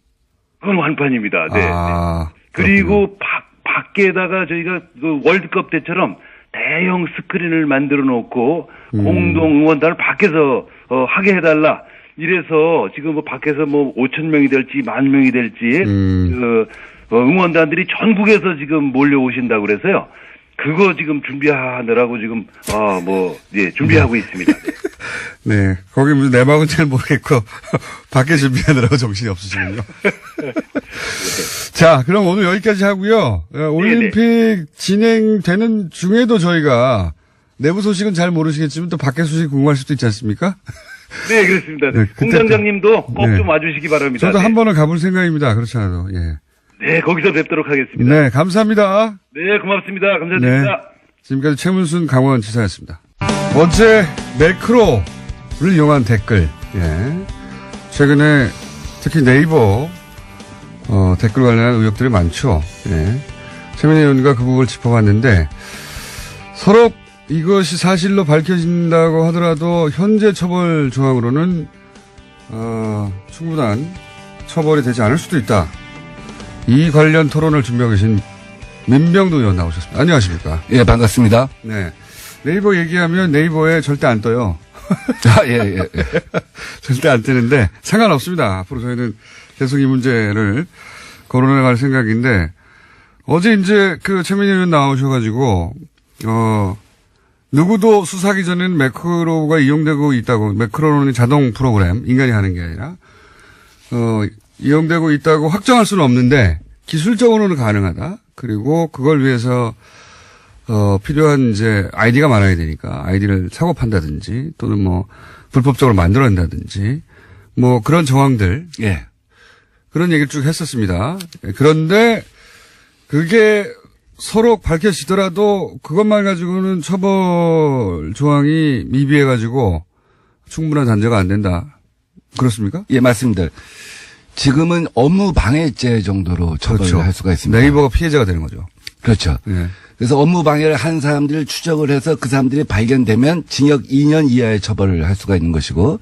그건 완판입니다. 네. 아, 그리고 밖에다가 저희가 그 월드컵 때처럼 대형 스크린을 만들어 놓고 공동 응원단을 밖에서 하게 해달라. 이래서 지금 밖에서 5천 명이 될지 10,000명이 될지 응원단들이 전국에서 지금 몰려오신다고 그래서요. 그거 지금 준비하느라고 지금 준비하고 있습니다. 네. 거기 무슨 내막은 잘 모르겠고 밖에 준비하느라고 정신이 없으시군요. 자, 그럼 오늘 여기까지 하고요. 올림픽 진행되는 중에도 저희가 내부 소식은 잘 모르시겠지만 또 밖의 소식 궁금할 수도 있지 않습니까? 네, 그렇습니다. 네, 그때 공장장님도 꼭 네. 좀 와주시기 바랍니다. 저도 네. 한 번은 가볼 생각입니다. 그렇지 않아도. 예. 네, 거기서 뵙도록 하겠습니다. 네, 감사합니다. 네, 고맙습니다. 감사드립니다. 지금까지 최문순 강원지사였습니다. 어제 매크로를 이용한 댓글. 예. 최근에 특히 네이버 댓글 관련한 의혹들이 많죠. 예. 최민희 의원과 그 부분을 짚어봤는데 서로 이것이 사실로 밝혀진다고 하더라도 현재 처벌 조항으로는 충분한 처벌이 되지 않을 수도 있다. 이 관련 토론을 준비하고 계신 민병두 의원 나오셨습니다. 안녕하십니까? 예, 반갑습니다. 네. 네이버 얘기하면 네이버에 절대 안 떠요. 예. 절대 안 뜨는데 상관없습니다. 앞으로 저희는 계속 이 문제를 거론해 갈 생각인데 어제 이제 그 최민희 의원 나오셔가지고 누구도 수사하기 전에는 매크로가 이용되고 있다고, 매크로는 자동 프로그램, 인간이 하는 게 아니라 이용되고 있다고 확정할 수는 없는데 기술적으로는 가능하다. 그리고 그걸 위해서 필요한 이제 아이디가 많아야 되니까 아이디를 사고 판다든지 또는 뭐 불법적으로 만들어낸다든지 뭐 그런 정황들, 예. 그런 얘기를 쭉 했었습니다. 그런데 그게 서로 밝혀지더라도 그것만 가지고는 처벌 조항이 미비해가지고 충분한 단죄가 안 된다. 그렇습니까? 예, 맞습니다. 지금은 업무 방해죄 정도로 처벌을 할 수가 있습니다. 네이버가 피해자가 되는 거죠. 그렇죠. 예. 그래서 업무 방해를 한 사람들을 추적을 해서 그 사람들이 발견되면 징역 2년 이하의 처벌을 할 수가 있는 것이고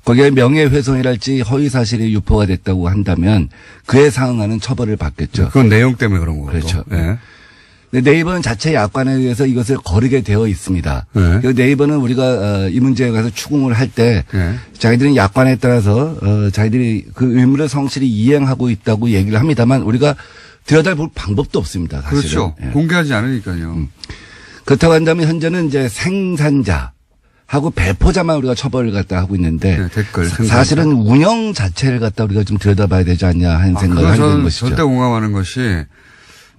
거기에 명예훼손이랄지 허위사실이 유포가 됐다고 한다면 그에 상응하는 처벌을 받겠죠. 그건 내용 때문에 그런 거고. 그렇죠. 예. 근데 네이버는 자체 약관에 의해서 이것을 거르게 되어 있습니다. 네. 그리고 네이버는 우리가 이 문제에 관해서 추궁을 할 때 네. 자기들은 약관에 따라서 자기들이 그 의무를 성실히 이행하고 있다고 얘기를 합니다만 우리가 들여다볼 방법도 없습니다. 사실은. 그렇죠. 예. 공개하지 않으니까요. 그렇다고 한다면 현재는 이제 생산자하고 배포자만 우리가 처벌을 갖다 하고 있는데 네, 댓글, 사실은 운영 자체를 갖다 우리가 좀 들여다봐야 되지 않냐 하는 생각을 그건 하게 되는 저는 것이죠. 절대 공감하는 것이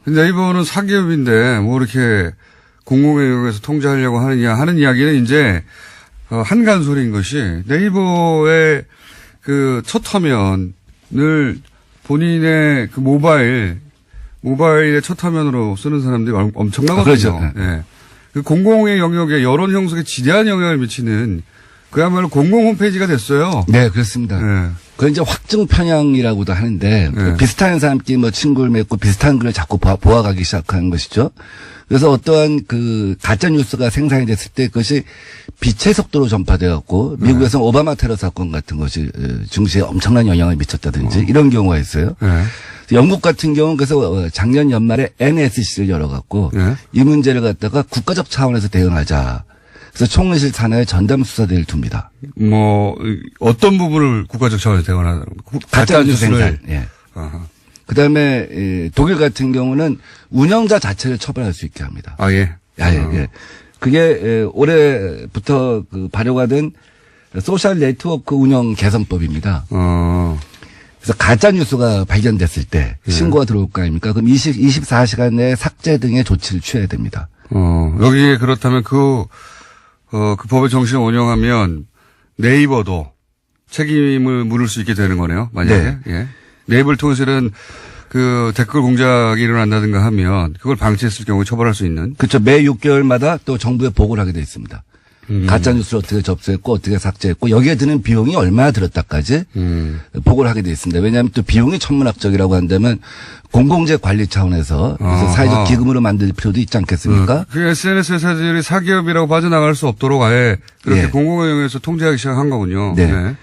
네이버는 사기업인데 뭐 이렇게 공공의 영역에서 통제하려고 하는 이야기는 이제 한간소리인 것이 네이버의 그 첫 화면을 본인의 그 모바일의 첫 화면으로 쓰는 사람들이 엄청나거든요. 그렇죠. 예. 그 공공의 영역에 여론 형성에 지대한 영향을 미치는 그야말로 공공 홈페이지가 됐어요. 네, 그렇습니다. 예. 그건 이제 확증 편향이라고도 하는데 네. 비슷한 사람끼리 뭐 친구를 맺고 비슷한 글을 자꾸 보아가기 시작하는 것이죠. 그래서 어떠한 그 가짜 뉴스가 생산이 됐을 때 그것이 빛의 속도로 전파되었고 미국에서는 오바마 테러 사건 같은 것이 증시에 엄청난 영향을 미쳤다든지 이런 경우가 있어요. 네. 영국 같은 경우는 그래서 작년 연말에 NSC를 열어갖고 네. 이 문제를 갖다가 국가적 차원에서 대응하자. 그래서 총리실 산하에 전담 수사대를 둡니다. 뭐 어떤 부분을 국가적 차원에서 대응하는 가짜 뉴스 생산. 예. 아하. 그다음에 독일 같은 경우는 운영자 자체를 처벌할 수 있게 합니다. 아 예. 예. 그게 올해부터 그 발효가 된 소셜 네트워크 운영 개선법입니다. 그래서 가짜 뉴스가 발견됐을 때 신고가 들어올 거 아닙니까? 그럼 24시간 내에 삭제 등의 조치를 취해야 됩니다. 여기에 그렇다면 그 법의 정신을 원용하면 네이버도 책임을 물을 수 있게 되는 거네요. 만약에. 네. 예. 네이버를 통해서는 그 댓글 공작이 일어난다든가 하면 그걸 방치했을 경우에 처벌할 수 있는. 그렇죠. 매 6개월마다 또 정부에 보고를 하게 돼 있습니다. 가짜 뉴스를 어떻게 접수했고 어떻게 삭제했고 여기에 드는 비용이 얼마나 들었다까지 보고를 하게 돼 있습니다. 왜냐하면 또 비용이 천문학적이라고 한다면 공공재 관리 차원에서 그래서 사회적 기금으로 만들 필요도 있지 않겠습니까? 그 SNS 회사들이 사기업이라고 빠져나갈 수 없도록 아예 그렇게 예. 공공의 영역에서 통제하기 시작한 거군요. 네.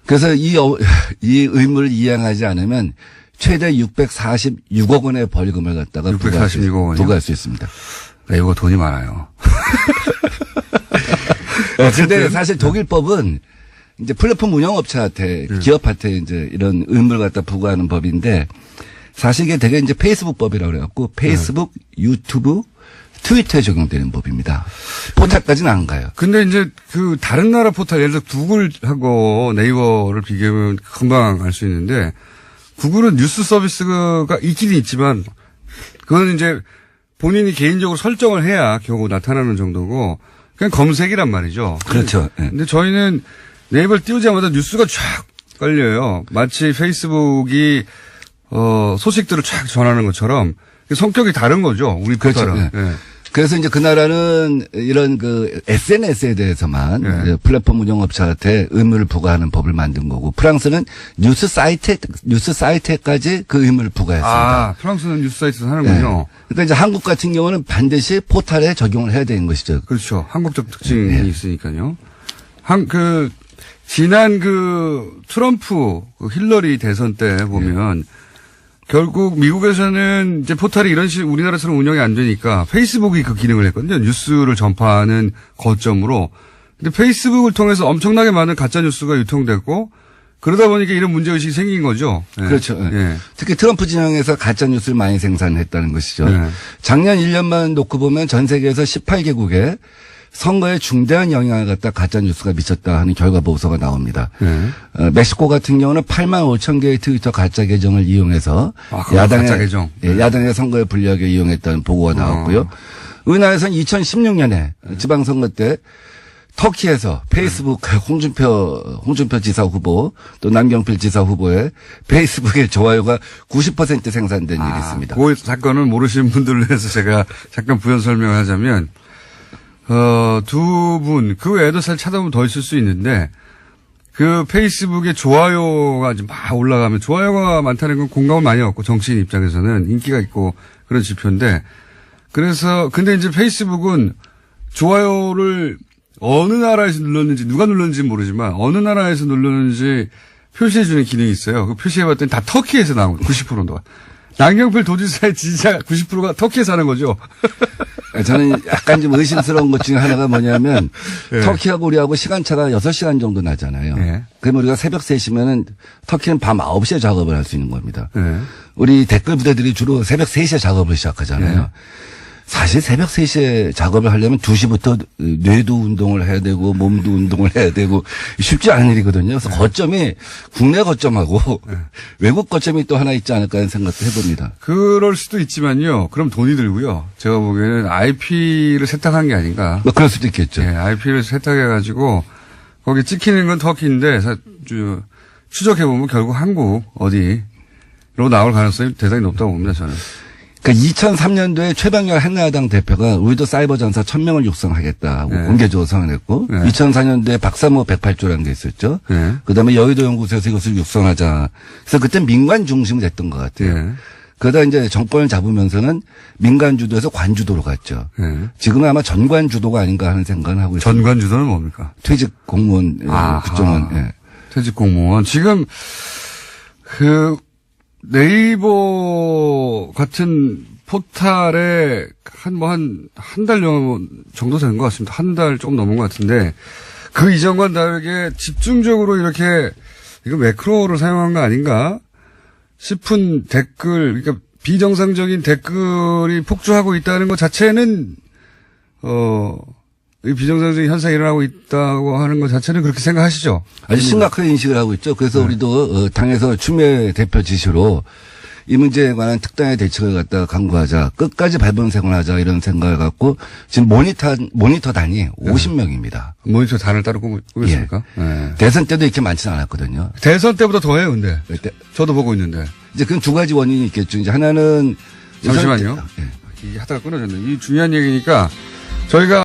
그래서 이 의무를 이행하지 않으면 최대 646억 원의 벌금을 갖다가 646억 원이요? 부과할 수 있습니다. 네이버가 돈이 많아요. 근데 사실 독일법은 이제 플랫폼 운영업체한테 기업한테 이제 이런 의무를 갖다 부과하는 법인데 사실 이게 되게 이제 페이스북법이라고 그래갖고 페이스북, 유튜브, 트위터에 적용되는 법입니다. 포탈까지는 안 가요. 근데 이제 그 다른 나라 포탈 예를 들어 구글하고 네이버를 비교하면 금방 알 수 있는데 구글은 뉴스 서비스가 있긴 있지만 그거는 이제 본인이 개인적으로 설정을 해야 겨우 나타나는 정도고 그냥 검색이란 말이죠. 그렇죠. 예. 근데 저희는 네이버를 띄우자마자 뉴스가 쫙 깔려요. 마치 페이스북이 소식들을 쫙 전하는 것처럼 성격이 다른 거죠. 우리 그렇죠. 포털은. 예. 예. 그래서 이제 그 나라는 이런 그 SNS에 대해서만 네. 이제 플랫폼 운영업체한테 의무를 부과하는 법을 만든 거고 프랑스는 뉴스 사이트에까지 그 의무를 부과했습니다. 아, 프랑스는 뉴스 사이트에서 하는군요. 그러니까 이제 한국 같은 경우는 반드시 포털에 적용을 해야 되는 것이죠. 그렇죠. 한국적 특징이 네. 있으니까요. 지난 트럼프 힐러리 대선 때 보면 결국 미국에서는 이제 포털이 이런 식으로 우리나라처럼 운영이 안 되니까 페이스북이 그 기능을 했거든요. 뉴스를 전파하는 거점으로. 근데 페이스북을 통해서 엄청나게 많은 가짜 뉴스가 유통됐고 그러다 보니까 이런 문제의식이 생긴 거죠. 예. 그렇죠. 예. 특히 트럼프 진영에서 가짜 뉴스를 많이 생산했다는 것이죠. 네. 작년 1년만 놓고 보면 전 세계에서 18개국에 선거에 중대한 영향을 갖다 가짜 뉴스가 미쳤다 하는 결과 보고서가 나옵니다. 네. 멕시코 같은 경우는 8만 5천 개의 트위터 가짜 계정을 이용해서 가짜 계정. 야당의 선거에 불리하게 이용했다는 보고가 나왔고요. 우리나라에서는 2016년에 지방선거 때 터키에서 페이스북 홍준표 지사 후보 또 남경필 지사 후보의 페이스북의 좋아요가 90% 생산된 일이 있습니다. 그 사건을 모르시는 분들을 위해서 제가 잠깐 부연 설명을 하자면 두 분, 그 외에도 사실 찾아보면 더 있을 수 있는데, 그 페이스북에 좋아요가 이제 막 올라가면, 좋아요가 많다는 건 공감을 많이 얻고, 정치인 입장에서는 인기가 있고 그런 지표인데, 근데 이제 페이스북은 좋아요를 어느 나라에서 눌렀는지, 누가 눌렀는지 모르지만, 어느 나라에서 눌렀는지 표시해주는 기능이 있어요. 그 표시해봤더니 다 터키에서 나온 거예요. 90%가. 남경필 도지사의 지지자 90%가 터키에 사는 거죠. 저는 약간 좀 의심스러운 것 중에 하나가 뭐냐면 네. 터키하고 우리하고 시간차가 6시간 정도 나잖아요. 네. 그러면 우리가 새벽 3시면은 터키는 밤 9시에 작업을 할 수 있는 겁니다. 네. 우리 댓글 부대들이 주로 새벽 3시에 작업을 시작하잖아요. 네. 사실 새벽 3시에 작업을 하려면 2시부터 뇌도 운동을 해야 되고 몸도 운동을 해야 되고 쉽지 않은 일이거든요. 그래서 거점이 국내 거점하고 외국 거점이 또 하나 있지 않을까 하는 생각도 해봅니다. 그럴 수도 있지만요. 그럼 돈이 들고요. 제가 보기에는 IP를 세탁한 게 아닌가. 뭐 그럴 수도 있겠죠. 네, IP를 세탁해가지고 거기 찍히는 건 터키인데 추적해보면 결국 한국 어디로 나올 가능성이 대단히 높다고 봅니다. 저는. 그러니까 2003년도에 최병렬 한나라당 대표가 우리도 사이버 전사 1000명을 육성하겠다고 네. 공개적으로 선언했고 네. 2004년도에 박사모 108조라는 게 있었죠. 네. 그다음에 여의도 연구소에서 이것을 육성하자. 그래서 그때 민관 중심이 됐던 것 같아요. 네. 그러다 이제 정권을 잡으면서는 민간 주도에서 관주도로 갔죠. 네. 지금은 아마 전관 주도가 아닌가 하는 생각을 하고 있습니다. 전관 주도는 뭡니까? 퇴직 공무원 국정원. 예. 퇴직 공무원. 지금 네이버 같은 포탈에 한 달 정도 된 것 같습니다. 한 달 조금 넘은 것 같은데 그 이전과는 다르게 집중적으로 이렇게 이거 매크로를 사용한 거 아닌가 싶은 댓글, 그러니까 비정상적인 댓글이 폭주하고 있다는 것 자체는 이 비정상적인 현상이 일어나고 있다고 하는 것 자체는 그렇게 생각하시죠? 아주 심각하게 인식을 하고 있죠. 그래서 우리도 당에서 추미애 대표 지시로 이 문제에 관한 특단의 대책을 갖다가 강구하자. 끝까지 발본색을 하자 이런 생각을 갖고 지금 모니터단이 50명입니다. 모니터 단을 따로 꾸몄습니까? 예. 네. 대선 때도 이렇게 많지는 않았거든요. 대선 때보다 더해요, 근데. 그때 저도 보고 있는데. 이제 그건 두 가지 원인이 있겠죠. 이제 하나는 잠시만요. 예. 이게 하다가 끊어졌네. 이 중요한 얘기니까 저희가